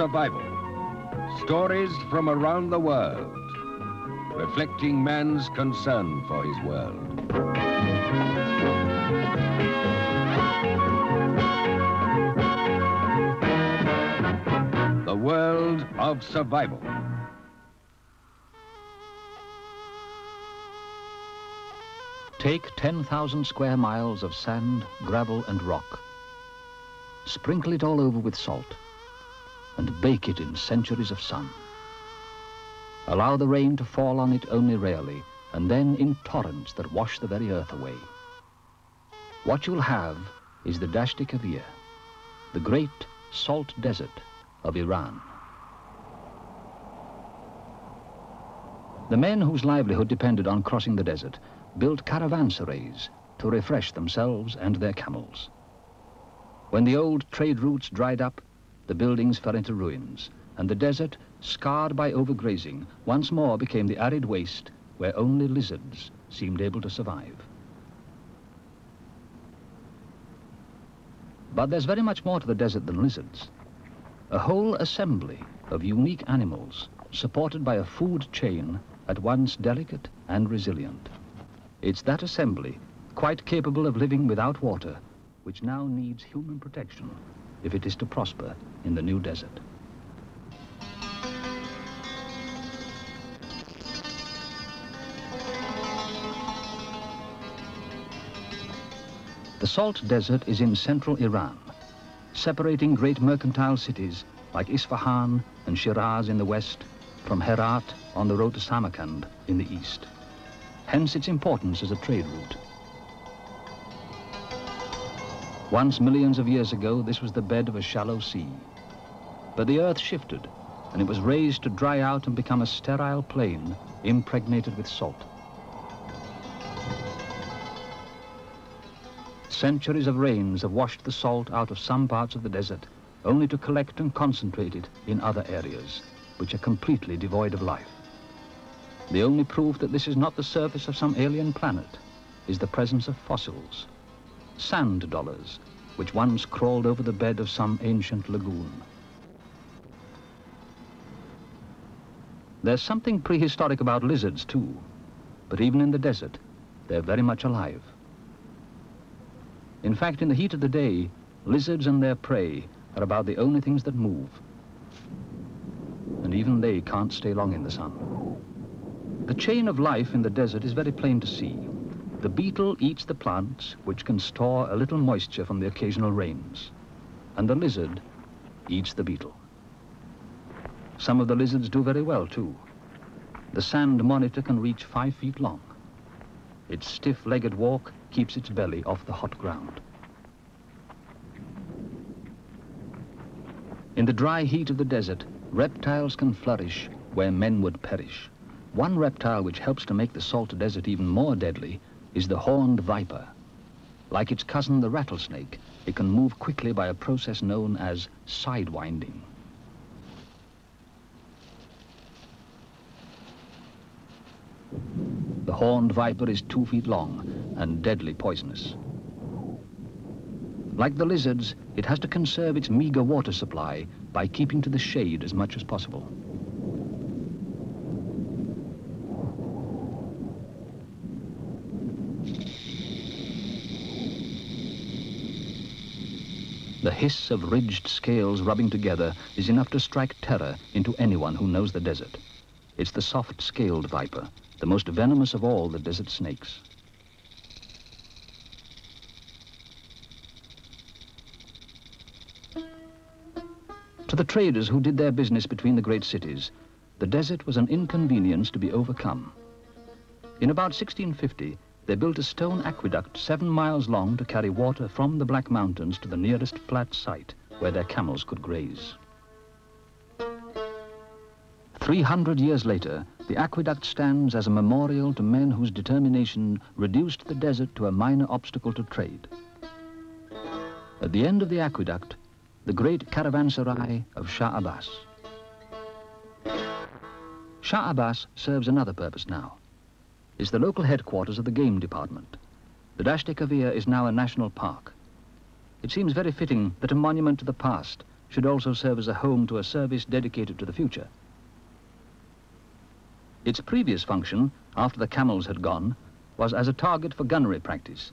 survival. Stories from around the world, reflecting man's concern for his world. The world of survival. Take 10,000 square miles of sand, gravel and rock. Sprinkle it all over with salt and bake it in centuries of sun. Allow the rain to fall on it only rarely, and then in torrents that wash the very earth away. What you'll have is the Dashti Kavir, the great salt desert of Iran. The men whose livelihood depended on crossing the desert built caravanserais to refresh themselves and their camels. When the old trade routes dried up, the buildings fell into ruins, and the desert, scarred by overgrazing, once more became the arid waste where only lizards seemed able to survive. But there's very much more to the desert than lizards. A whole assembly of unique animals supported by a food chain at once delicate and resilient. It's that assembly, quite capable of living without water, which now needs human protection if it is to prosper in the new desert. The Salt Desert is in central Iran, separating great mercantile cities like Isfahan and Shiraz in the west from Herat on the road to Samarkand in the east. Hence its importance as a trade route. Once, millions of years ago, this was the bed of a shallow sea. But the earth shifted, and it was raised to dry out and become a sterile plain impregnated with salt. Centuries of rains have washed the salt out of some parts of the desert, only to collect and concentrate it in other areas, which are completely devoid of life. The only proof that this is not the surface of some alien planet is the presence of fossils, sand dollars, which once crawled over the bed of some ancient lagoon. There's something prehistoric about lizards too, but even in the desert, they're very much alive. In fact, in the heat of the day, lizards and their prey are about the only things that move. And even they can't stay long in the sun. The chain of life in the desert is very plain to see. The beetle eats the plants, which can store a little moisture from the occasional rains. And the lizard eats the beetle. Some of the lizards do very well, too. The sand monitor can reach 5 feet long. Its stiff-legged walk keeps its belly off the hot ground. In the dry heat of the desert, reptiles can flourish where men would perish. One reptile which helps to make the salt desert even more deadly is the horned viper. Like its cousin, the rattlesnake, it can move quickly by a process known as sidewinding. The horned viper is 2 feet long and deadly poisonous. Like the lizards, it has to conserve its meager water supply by keeping to the shade as much as possible. The hiss of ridged scales rubbing together is enough to strike terror into anyone who knows the desert. It's the soft-scaled viper, the most venomous of all the desert snakes. To the traders who did their business between the great cities, the desert was an inconvenience to be overcome. In about 1650, they built a stone aqueduct 7 miles long to carry water from the Black Mountains to the nearest flat site where their camels could graze. 300 years later, the aqueduct stands as a memorial to men whose determination reduced the desert to a minor obstacle to trade. At the end of the aqueduct, the great caravanserai of Shah Abbas. Shah Abbas serves another purpose now. It's the local headquarters of the game department. The Dashti Kavir is now a national park. It seems very fitting that a monument to the past should also serve as a home to a service dedicated to the future. Its previous function, after the camels had gone, was as a target for gunnery practice,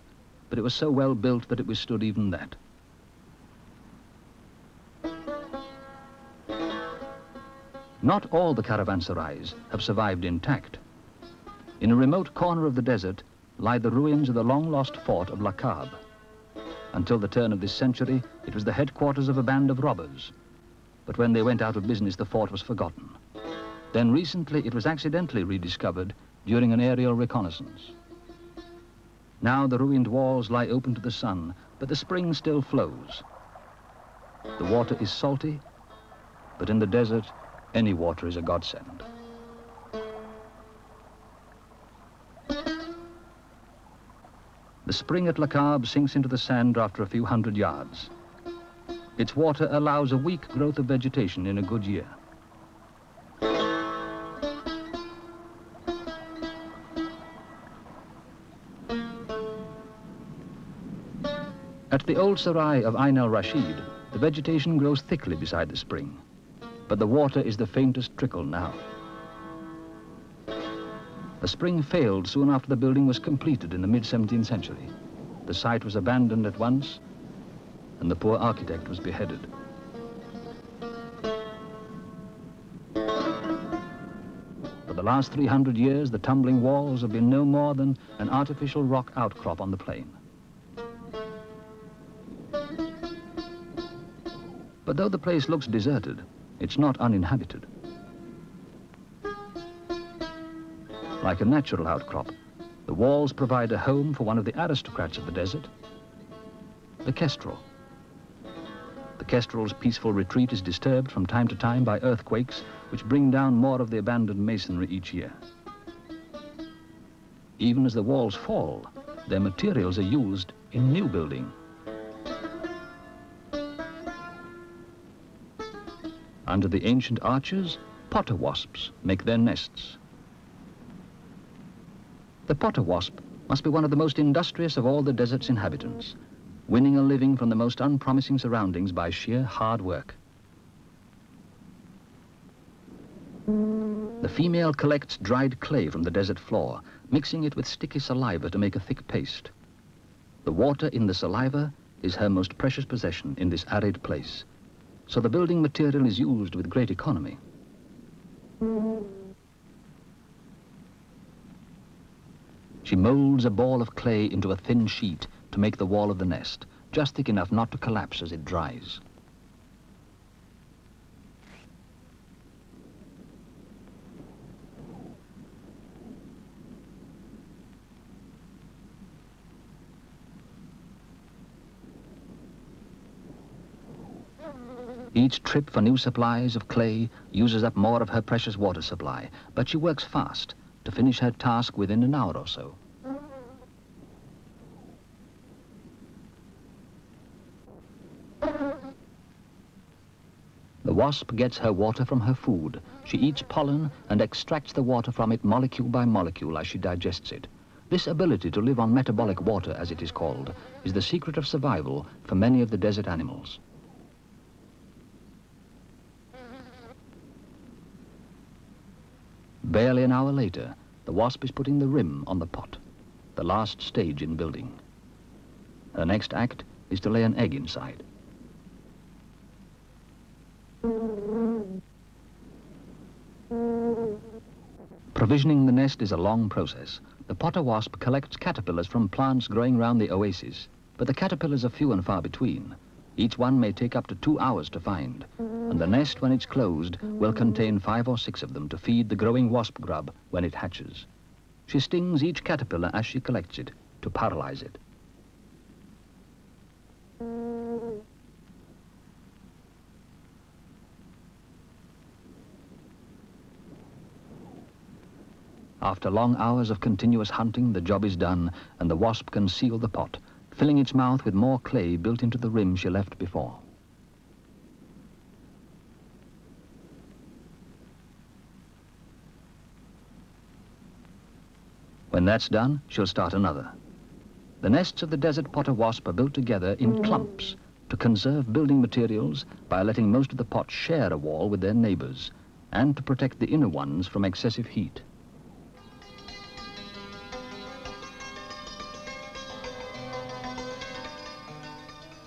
but it was so well built that it withstood even that. Not all the caravanserais have survived intact. In a remote corner of the desert lie the ruins of the long-lost fort of Laqab. Until the turn of this century, it was the headquarters of a band of robbers. But when they went out of business, the fort was forgotten. Then recently, it was accidentally rediscovered during an aerial reconnaissance. Now the ruined walls lie open to the sun, but the spring still flows. The water is salty, but in the desert, any water is a godsend. The spring at Laqab sinks into the sand after a few hundred yards. Its water allows a weak growth of vegetation in a good year. At the old Sarai of Ain al-Rashid, the vegetation grows thickly beside the spring, but the water is the faintest trickle now. The spring failed soon after the building was completed in the mid-17th century. The site was abandoned at once, and the poor architect was beheaded. For the last 300 years, the tumbling walls have been no more than an artificial rock outcrop on the plain. But though the place looks deserted, it's not uninhabited. Like a natural outcrop, the walls provide a home for one of the aristocrats of the desert, the kestrel. The kestrel's peaceful retreat is disturbed from time to time by earthquakes, which bring down more of the abandoned masonry each year. Even as the walls fall, their materials are used in new building. Under the ancient arches, potter wasps make their nests. The potter wasp must be one of the most industrious of all the desert's inhabitants, winning a living from the most unpromising surroundings by sheer hard work. The female collects dried clay from the desert floor, mixing it with sticky saliva to make a thick paste. The water in the saliva is her most precious possession in this arid place, so the building material is used with great economy. She molds a ball of clay into a thin sheet to make the wall of the nest, just thick enough not to collapse as it dries. Each trip for new supplies of clay uses up more of her precious water supply, but she works fast to finish her task within an hour or so. The wasp gets her water from her food. She eats pollen and extracts the water from it molecule by molecule as she digests it. This ability to live on metabolic water, as it is called, is the secret of survival for many of the desert animals. Barely an hour later, the wasp is putting the rim on the pot, the last stage in building. Her next act is to lay an egg inside. Provisioning the nest is a long process. The potter wasp collects caterpillars from plants growing round the oasis, but the caterpillars are few and far between. Each one may take up to 2 hours to find, and the nest, when it's closed, will contain 5 or 6 of them to feed the growing wasp grub when it hatches. She stings each caterpillar as she collects it to paralyze it. After long hours of continuous hunting, the job is done, and the wasp can seal the pot, filling its mouth with more clay built into the rim she left before. When that's done, she'll start another. The nests of the desert potter wasp are built together in clumps, to conserve building materials by letting most of the pots share a wall with their neighbours, and to protect the inner ones from excessive heat.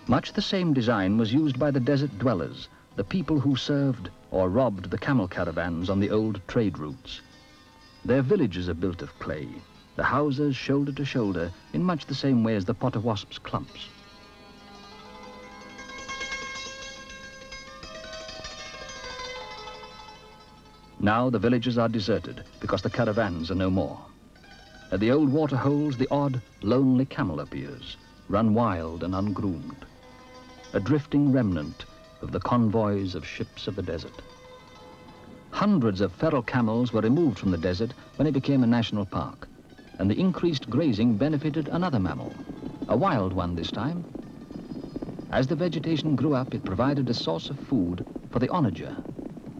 Much the same design was used by the desert dwellers, the people who served or robbed the camel caravans on the old trade routes. Their villages are built of clay, the houses shoulder to shoulder in much the same way as the potter wasp's clumps. Now the villages are deserted because the caravans are no more. At the old water holes, the odd, lonely camel appears, run wild and ungroomed, a drifting remnant of the convoys of ships of the desert. Hundreds of feral camels were removed from the desert when it became a national park, and the increased grazing benefited another mammal, a wild one this time. As the vegetation grew up, it provided a source of food for the onager,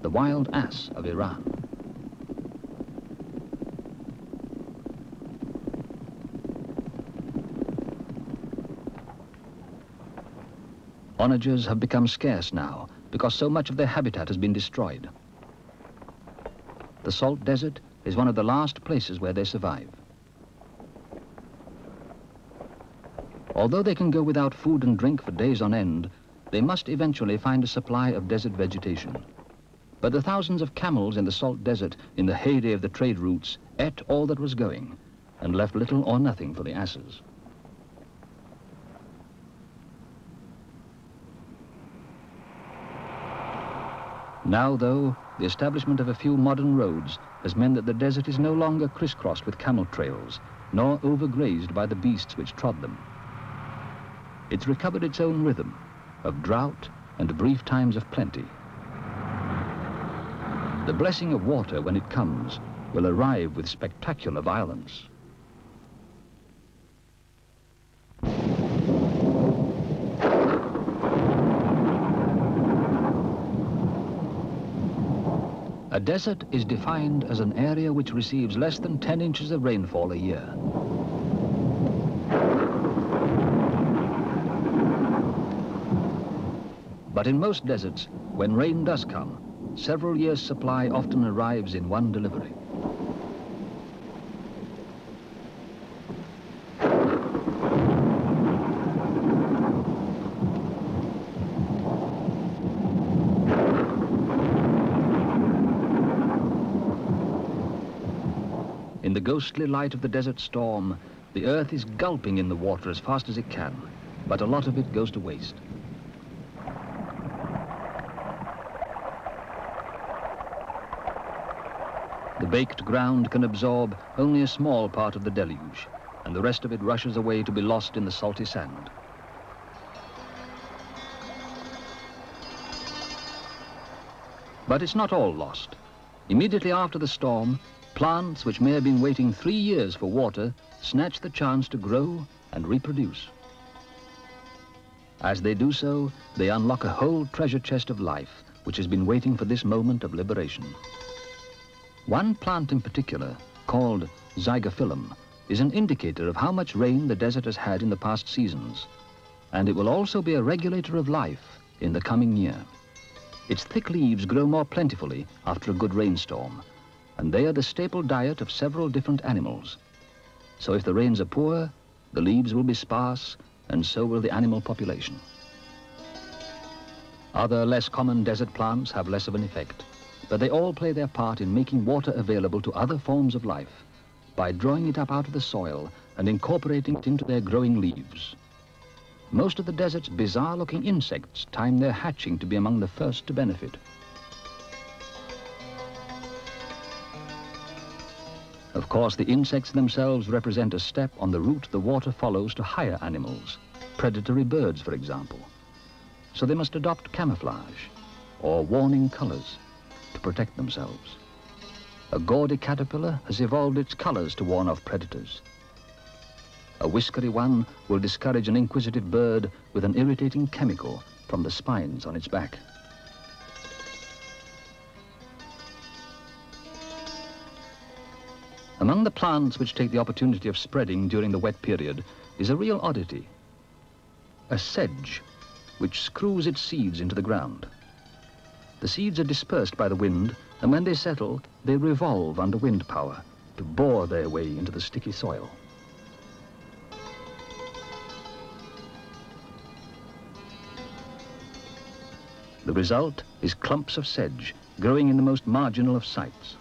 the wild ass of Iran. Onagers have become scarce now because so much of their habitat has been destroyed. The salt desert is one of the last places where they survive. Although they can go without food and drink for days on end, they must eventually find a supply of desert vegetation. But the thousands of camels in the salt desert in the heyday of the trade routes ate all that was going and left little or nothing for the asses. Now, though, the establishment of a few modern roads has meant that the desert is no longer crisscrossed with camel trails, nor overgrazed by the beasts which trod them. It's recovered its own rhythm of drought and brief times of plenty. The blessing of water, when it comes, will arrive with spectacular violence. A desert is defined as an area which receives less than 10 inches of rainfall a year. But in most deserts, when rain does come, several years' supply often arrives in one delivery. In the ghostly light of the desert storm, the earth is gulping in the water as fast as it can, but a lot of it goes to waste. The baked ground can absorb only a small part of the deluge, and the rest of it rushes away to be lost in the salty sand. But it's not all lost. Immediately after the storm, plants which may have been waiting 3 years for water snatch the chance to grow and reproduce. As they do so, they unlock a whole treasure chest of life which has been waiting for this moment of liberation. One plant in particular, called zygophyllum, is an indicator of how much rain the desert has had in the past seasons, and it will also be a regulator of life in the coming year. Its thick leaves grow more plentifully after a good rainstorm, and they are the staple diet of several different animals. So if the rains are poor, the leaves will be sparse, and so will the animal population. Other less common desert plants have less of an effect, but they all play their part in making water available to other forms of life by drawing it up out of the soil and incorporating it into their growing leaves. Most of the desert's bizarre-looking insects time their hatching to be among the first to benefit. Of course, the insects themselves represent a step on the route the water follows to higher animals, predatory birds, for example. So they must adopt camouflage or warning colors to protect themselves. A gaudy caterpillar has evolved its colors to warn off predators. A whiskery one will discourage an inquisitive bird with an irritating chemical from the spines on its back. Among the plants which take the opportunity of spreading during the wet period is a real oddity, a sedge, which screws its seeds into the ground. The seeds are dispersed by the wind, and when they settle, they revolve under wind power to bore their way into the sticky soil. The result is clumps of sedge growing in the most marginal of sites.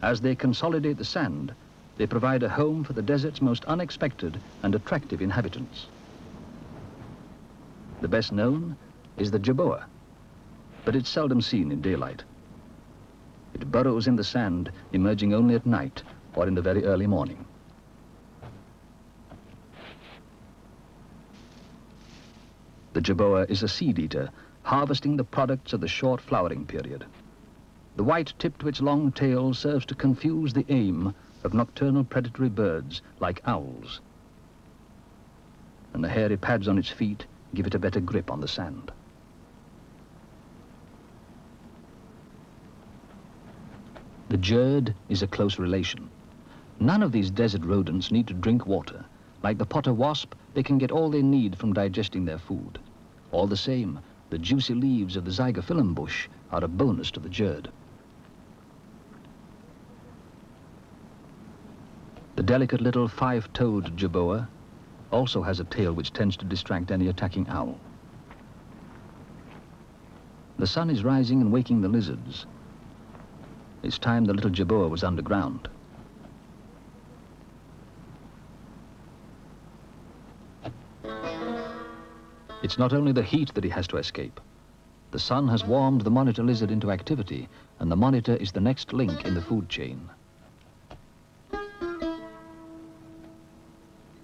As they consolidate the sand, they provide a home for the desert's most unexpected and attractive inhabitants. The best known is the jerboa, but it's seldom seen in daylight. It burrows in the sand, emerging only at night or in the very early morning. The jerboa is a seed eater, harvesting the products of the short flowering period. The white tip to its long tail serves to confuse the aim of nocturnal predatory birds like owls. And the hairy pads on its feet give it a better grip on the sand. The jerd is a close relation. None of these desert rodents need to drink water. Like the potter wasp, they can get all they need from digesting their food. All the same, the juicy leaves of the zygophyllum bush are a bonus to the jerd. The delicate little five-toed jerboa also has a tail which tends to distract any attacking owl. The sun is rising and waking the lizards. It's time the little jerboa was underground. It's not only the heat that he has to escape. The sun has warmed the monitor lizard into activity, and the monitor is the next link in the food chain.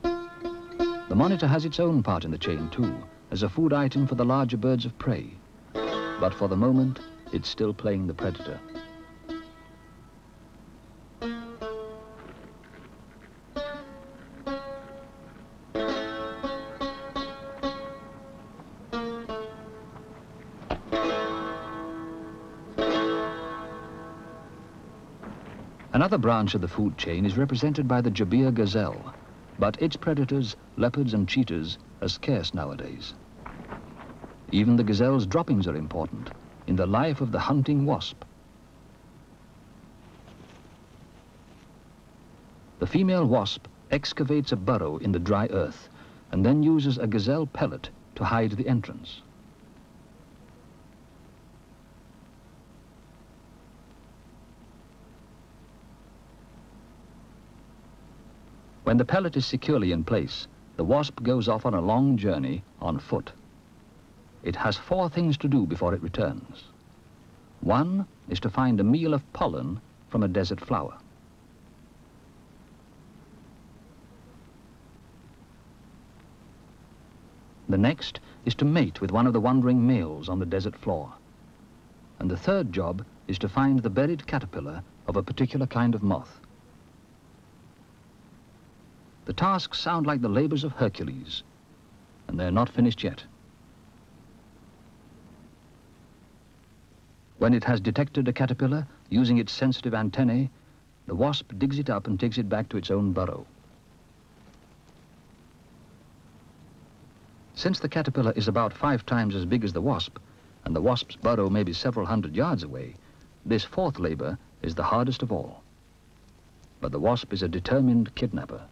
The monitor has its own part in the chain too, as a food item for the larger birds of prey. But for the moment, it's still playing the predator. Another branch of the food chain is represented by the Jabir gazelle, but its predators, leopards and cheetahs, are scarce nowadays. Even the gazelle's droppings are important in the life of the hunting wasp. The female wasp excavates a burrow in the dry earth and then uses a gazelle pellet to hide the entrance. When the pellet is securely in place, the wasp goes off on a long journey on foot. It has 4 things to do before it returns. 1 is to find a meal of pollen from a desert flower. The next is to mate with one of the wandering males on the desert floor. And the third job is to find the buried caterpillar of a particular kind of moth. The tasks sound like the labors of Hercules, and they're not finished yet. When it has detected a caterpillar, using its sensitive antennae, the wasp digs it up and takes it back to its own burrow. Since the caterpillar is about 5 times as big as the wasp, and the wasp's burrow may be several hundred yards away, this 4th labor is the hardest of all. But the wasp is a determined kidnapper.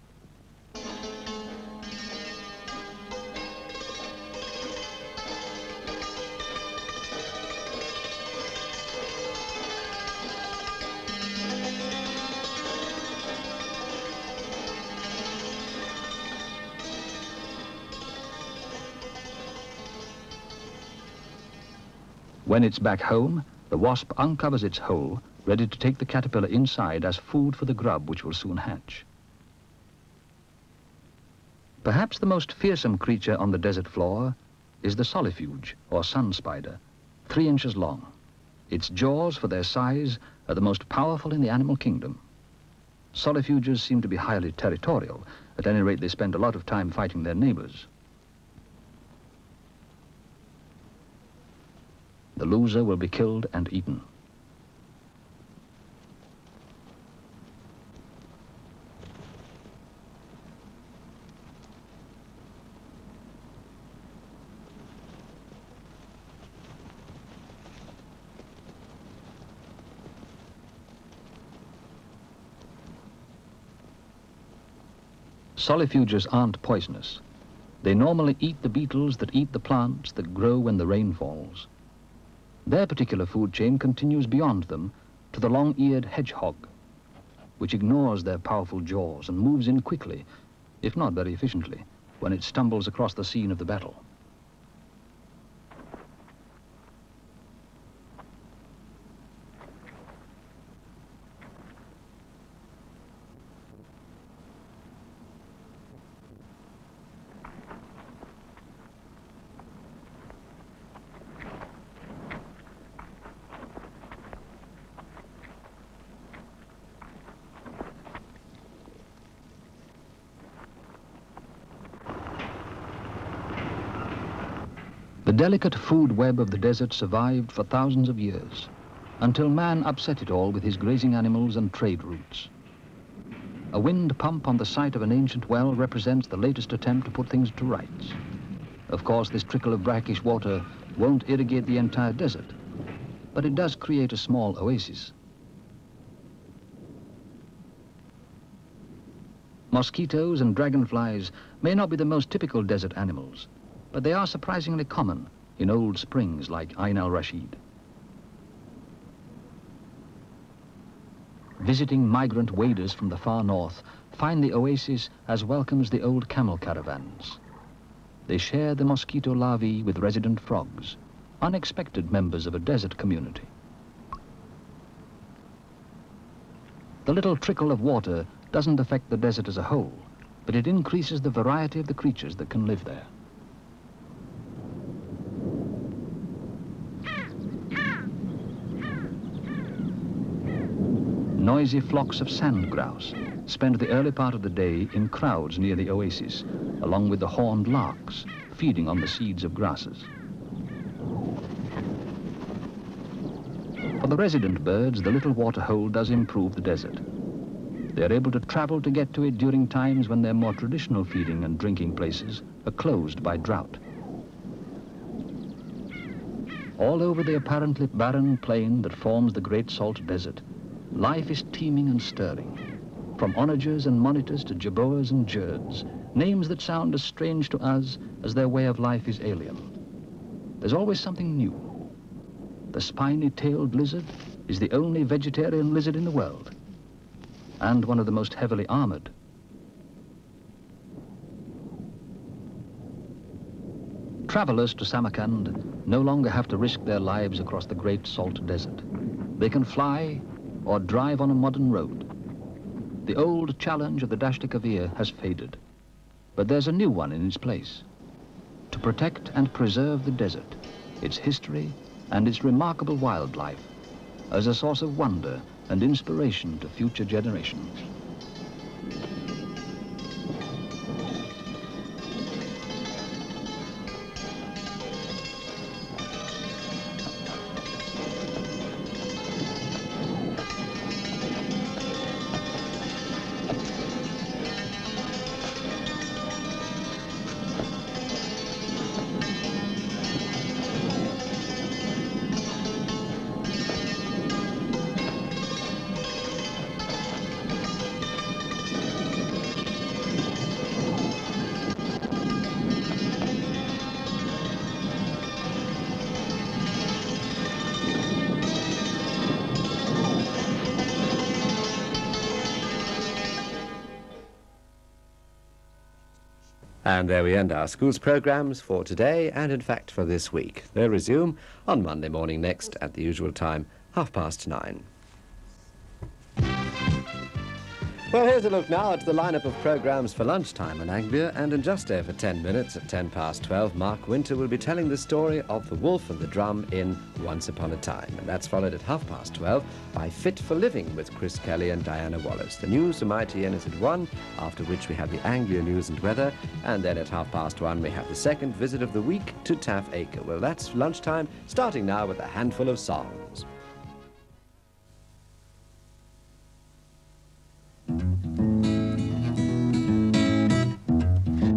When it's back home, the wasp uncovers its hole, ready to take the caterpillar inside as food for the grub which will soon hatch. Perhaps the most fearsome creature on the desert floor is the solifuge, or sun spider, 3 inches long. Its jaws, for their size, are the most powerful in the animal kingdom. Solifuges seem to be highly territorial. At any rate, they spend a lot of time fighting their neighbors. The loser will be killed and eaten. Solifuges aren't poisonous. They normally eat the beetles that eat the plants that grow when the rain falls. Their particular food chain continues beyond them to the long-eared hedgehog, which ignores their powerful jaws and moves in quickly, if not very efficiently, when it stumbles across the scene of the battle. The delicate food web of the desert survived for thousands of years, until man upset it all with his grazing animals and trade routes. A wind pump on the site of an ancient well represents the latest attempt to put things to rights. Of course, this trickle of brackish water won't irrigate the entire desert, but it does create a small oasis. Mosquitoes and dragonflies may not be the most typical desert animals, but they are surprisingly common in old springs like Ain al-Rashid. Visiting migrant waders from the far north find the oasis as welcome as the old camel caravans. They share the mosquito larvae with resident frogs, unexpected members of a desert community. The little trickle of water doesn't affect the desert as a whole, but it increases the variety of the creatures that can live there. Noisy flocks of sand grouse spend the early part of the day in crowds near the oasis, along with the horned larks, feeding on the seeds of grasses. For the resident birds, the little water hole does improve the desert. They are able to travel to get to it during times when their more traditional feeding and drinking places are closed by drought. All over the apparently barren plain that forms the Great Salt Desert, life is teeming and stirring. From onagers and monitors to jerboas and jerds, names that sound as strange to us as their way of life is alien. There's always something new. The spiny-tailed lizard is the only vegetarian lizard in the world, and one of the most heavily armored. Travelers to Samarkand no longer have to risk their lives across the Great Salt Desert. They can fly or drive on a modern road. The old challenge of the Dasht-e-Kavir has faded, but there's a new one in its place. To protect and preserve the desert, its history and its remarkable wildlife, as a source of wonder and inspiration to future generations. And there we end our schools programmes for today and, in fact, for this week. They'll resume on Monday morning next at the usual time, 9:30. Well, here's a look now at the lineup of programmes for lunchtime in Anglia, and in just over 10 minutes at 12:10, Mark Winter will be telling the story of the wolf and the drum in Once Upon a Time. And that's followed at 12:30 by Fit for Living with Chris Kelly and Diana Wallace. The news from ITN is at 1, after which we have the Anglia news and weather, and then at 1:30 we have the second visit of the week to Taff Acre. Well, that's lunchtime, starting now with a handful of songs.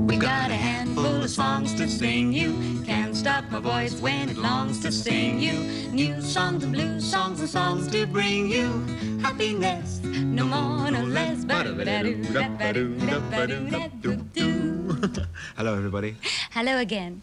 We got a handful of songs to sing. You can't stop up my voice when it longs to sing you new songs and blues songs and songs to bring you happiness, no more, no less. Hello, everybody. Hello again.